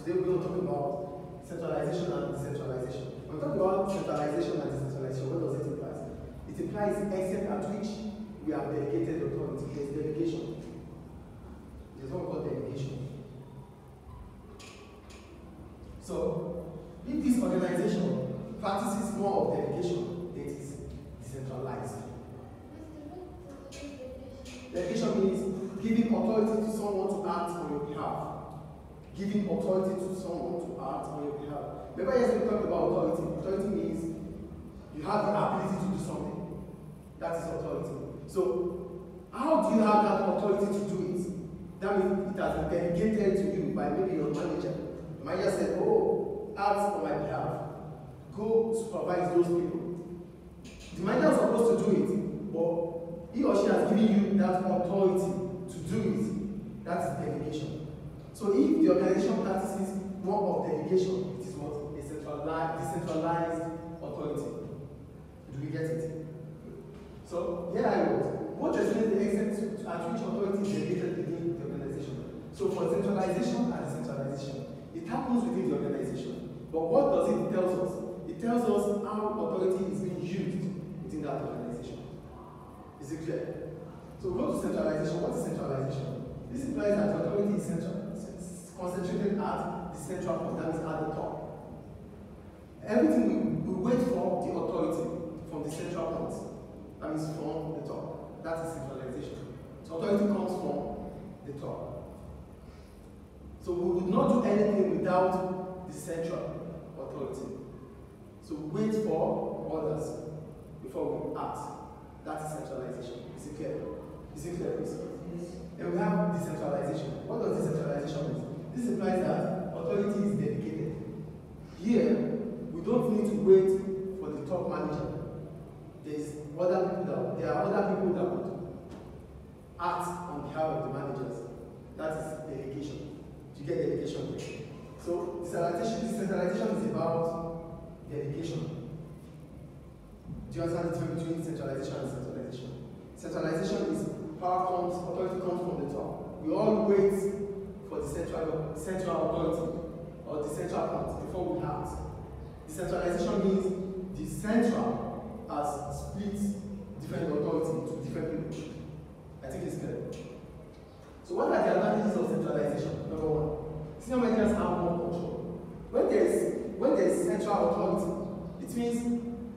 Today we're going to talk about centralization and decentralization. When we talk about centralization and decentralization, what does it imply? It implies the extent at which we have delegated authority. There's delegation. There's what we call delegation. So, if this organization practices more of delegation, it is decentralized. Delegation means giving authority to someone to act on your behalf. Giving authority to someone to act on your behalf. Remember, yes, we talked about authority. Authority means you have the ability to do something. That is authority. So, how do you have that authority to do it? That means it has been delegated to you by maybe your manager. The manager said, oh, act on my behalf. Go supervise those people. The manager is supposed to do it, but he or she has given you that authority to do it. That is delegation. So if the organization practices more of delegation, it is what? A decentralized authority. Do we get it? So here I wrote, what determines the extent at which authority is delegated within the organization? So for centralization and decentralization, it happens within the organization. But what does it tell us? It tells us how authority is being used within that organization. Is it clear? So go to centralization. What is centralization? This implies that the authority is concentrated at the central point, that is at the top. Everything we wait for the authority from the central point, that is from the top. That is centralization. So authority comes from the top. So we would not do anything without the central authority. So we wait for others before we act. That is centralization. Is it clear? Is it clear, please? And we have decentralization. What does decentralization mean? This implies that authority is delegated. Here, we don't need to wait for the top manager. There are other people that would act on behalf of the managers. That is delegation. You get delegation here. So decentralization is about delegation. Do you understand the difference between centralization and centralization? Centralization is authority comes from the top. We all wait for the central authority or the central point before we act. Decentralization means the central has split different authority to different people. I think it's clear. So what are the advantages of centralization? Number one, senior managers have more control. When there's central authority, it means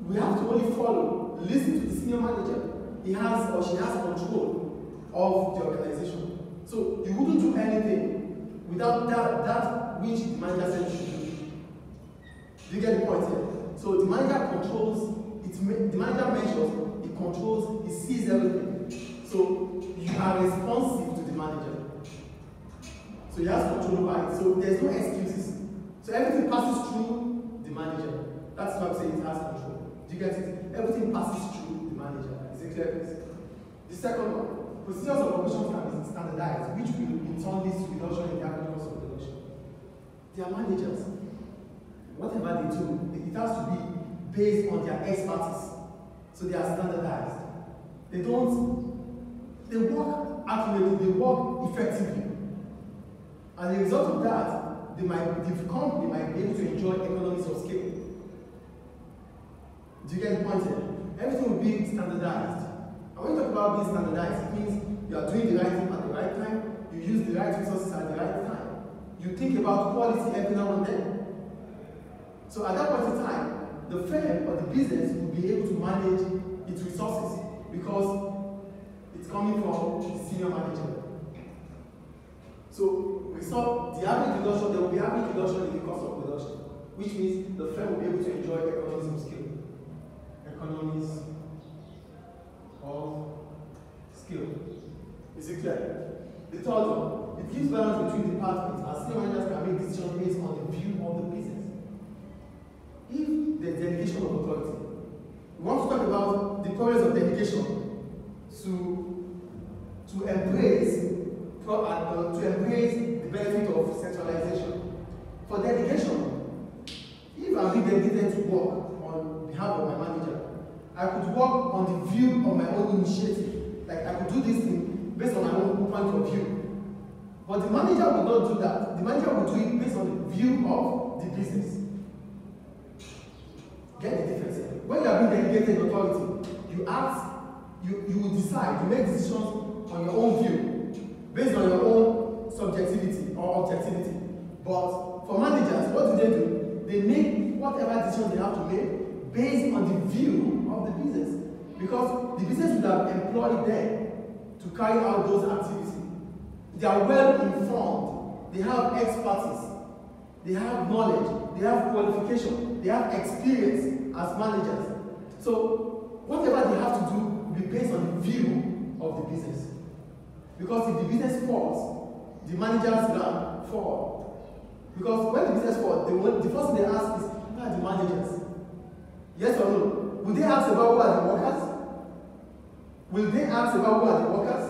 we have to only follow, listen to the senior manager. He has or she has control of the organization. So you wouldn't do anything without that which the manager said you should do. Do you get the point here? So the manager controls, the manager measures, he controls, he sees everything. So you are responsive to the manager. So he has control over it. So there's no excuses. So everything passes through the manager. That's why I'm saying it has control. Do you get it? Everything passes through the manager. Is it clear, please? The second one, procedures of operations can be standardized, which will in turn lead to reduction in the average cost of production. They are managers. Whatever they do, it has to be based on their expertise. So they are standardized. They work accurately, they work effectively. As a result of that, the company might be able to enjoy economies of scale. Do you get the point here? Everything will be standardized. And when you talk about being standardized, it means you are doing the right thing at the right time, you use the right resources at the right time. You think about quality every now and then. So at that point in time, the firm or the business will be able to manage its resources because it's coming from the senior manager. So we saw the average reduction, there will be average reduction in the cost of production, which means the firm will be able to enjoy economies of scale. Economies of scale. Is it clear? The third one, it gives balance between departments as senior managers can make decisions based on the view of the business. If there's delegation of authority, we want to talk about the problems of delegation to embrace the benefit of centralization. For delegation, if I'm being delegated to work on behalf of my manager, I could work on the view of my own initiative. Like I could do this thing based on my own point of view. But the manager will not do that. The manager will do it based on the view view of the business. Get the difference here. When you are being delegated authority, you act, you will decide, you make decisions on your own view, based on your own subjectivity or objectivity. But for managers, what do? They make whatever decision they have to make based on the view of the business. Because the business would have employed them to carry out those activities. They are well informed, they have expertise, they have knowledge, they have qualification, they have experience as managers. So whatever they have to do will be based on the view of the business. Because if the business falls, the managers can fall. Because when the business falls, the first thing they ask is, who are the managers? Yes or no? Will they ask about who are the workers? Will they ask about who are the workers?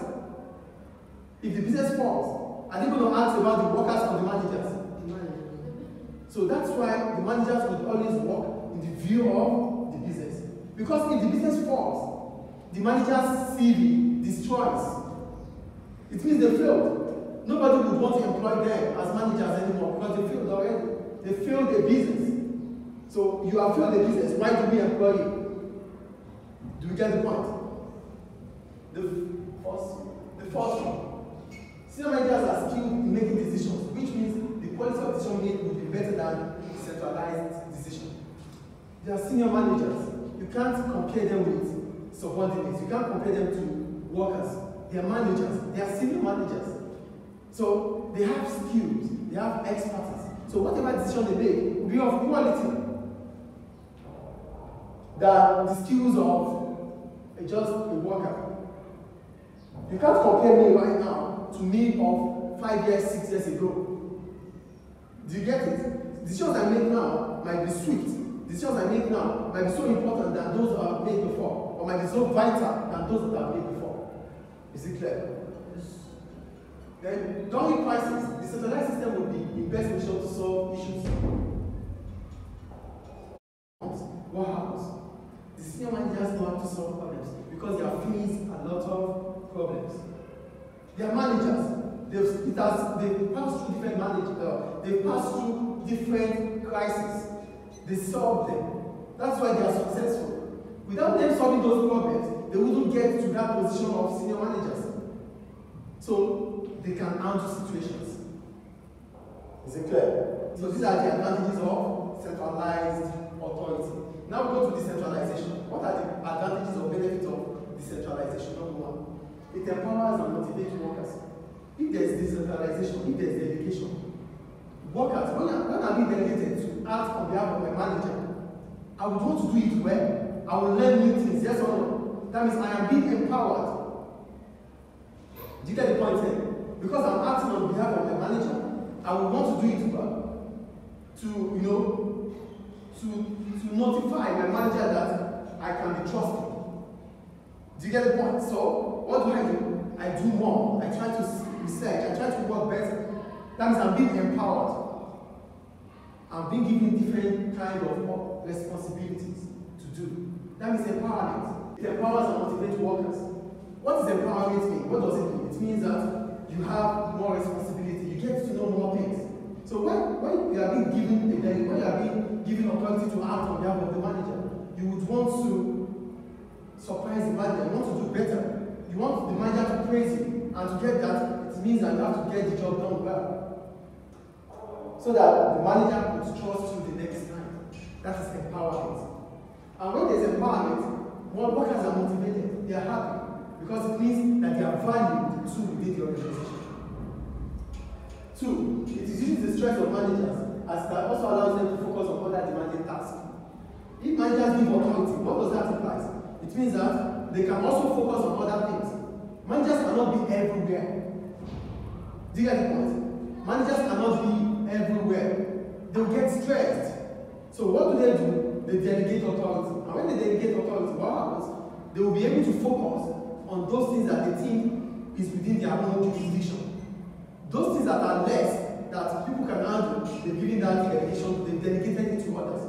If the business falls, are they going to ask about the workers or the managers? So that's why the managers would always work in the view of the business. Because if the business falls, the manager's CV destroys. It means they failed. Nobody would want to employ them as managers anymore because they failed already. They failed their business. So you have failed the business. Why do we employ you? Do we get the point? The first one. Senior managers are skilled in making decisions, which means the quality of decision made would be better than centralized decision. They are senior managers. You can't compare them with subordinates. You can't compare them to workers. They are managers. They are senior managers. So they have skills. They have expertise. So whatever decision they make will be of quality than the skills of just a worker. You can't compare me right now to me of 5 years, 6 years ago. Do you get it? Decisions I make now might be swift. Decisions I make now might be so important than those that I've made before, or might be so vital than those that I've made before. Is it clear? Yes. Then, during crisis, the centralized system would be in best position to solve issues. What happens? The senior managers know how to solve problems because they have faced a lot of problems. They are managers. They've passed through different they've passed through different crises. They solve them. That's why they are successful. Without them solving those problems, they wouldn't get to that position of senior managers. So they can handle situations. Is it clear? So these are the advantages of centralized authority. Now we go to decentralization. What are the advantages or benefits of decentralization? Number one, it empowers and motivates workers. If there is decentralization, if there is delegation, workers, when I'm being delegated to act on behalf of my manager, I would want to do it well. I will learn new things, yes or no? That means I am being empowered. Do you get the point here? Because I'm acting on behalf of my manager, I would want to do it well. To notify my manager that I can be trusted. Do you get the point? So, what do? I do more. I try to research. I try to work better. That means I'm being empowered. I'm being given different kind of responsibilities to do. That means empowerment. It empowers and motivates workers. What does empowerment mean? What does it mean? It means that you have more responsibility. You get to know more things. So when you are being given authority to act on behalf of the manager, you would want to surprise the manager. You want to do better. You want the manager to praise you, and to get that, it means that you have to get the job done well. So that the manager could trust you the next time. That is empowerment. And when there's empowerment, workers are motivated, they are happy, because it means that they are valued too within the organization. Two, it reduces the stress of managers, as that also allows them to focus on other demanding tasks. If managers give authority, what does that imply? It means that they can also focus on other things. Managers cannot be everywhere. Do you get the point? Managers cannot be everywhere. They'll get stressed. So what do? They delegate authority. And when they delegate authority, what happens? They will be able to focus on those things that they think is within their own jurisdiction. Those things that are less, that people can handle, they've given that delegation, they've delegated it to others.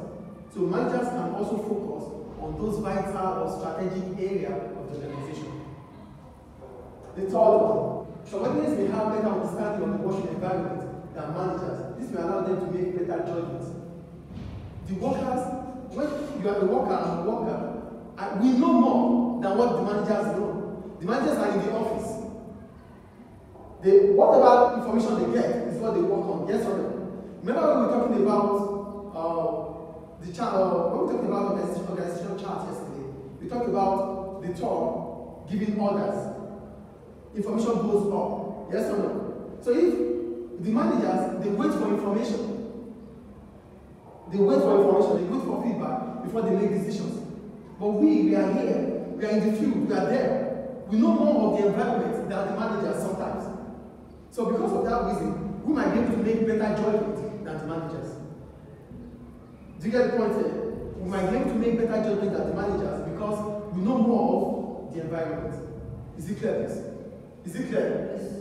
So managers can also focus on those vital or strategic areas of the organization. The third one, subordinates may have better understanding of the working environment than managers. This this will allow them to make better judgments. The workers, when you are the worker and the worker, we know more than what the managers know. The managers are in the office. Whatever information they get is what they work on. Yes or no? Remember when we were talking about organizational chart yesterday? We talked about the top giving orders. Information goes up. Yes or no? So if the managers, they wait for information. They wait for feedback before they make decisions. But we are here, we are in the field, we are there. We know more of the environment than the managers sometimes. So because of that reason, we might be able to make better judgment than the managers. Do you get the point here? We might be able to make better judgment than the managers because we know more of the environment. Is it clear, please? Is it clear? Yes.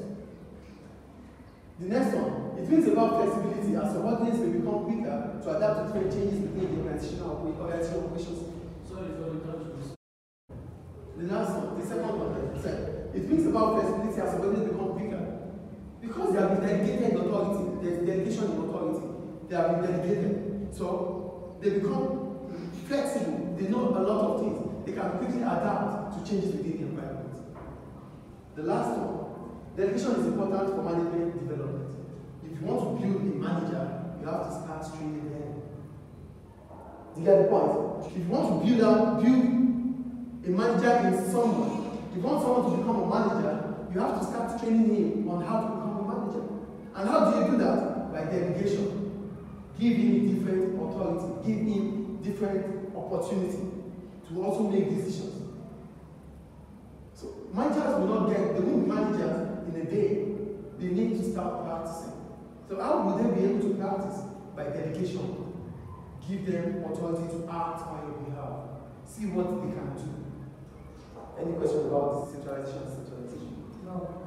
The next one, it means about flexibility as subordinates may become quicker to adapt to different changes within the organizational operations. Sorry for the confusion. The last one, the second one, it means about flexibility as subordinates become quicker. Because they have been delegated in authority, there's delegation in authority, they have been delegated. So they become flexible, they know a lot of things, they can quickly adapt to changes within the environment. The last one, delegation is important for management development. If you want to build a manager, you have to start training them. Do you get the point? If you want to build a manager in someone, if you want someone to become a manager, you have to start training him on how to become a manager. And how do you do that? By delegation. Give him different authority, give him different opportunity to also make decisions. So managers will not get, they won't be managers in a day. They need to start practicing. So how will they be able to practice? By delegation. Give them authority to act on your behalf. See what they can do. Any question about centralization? No.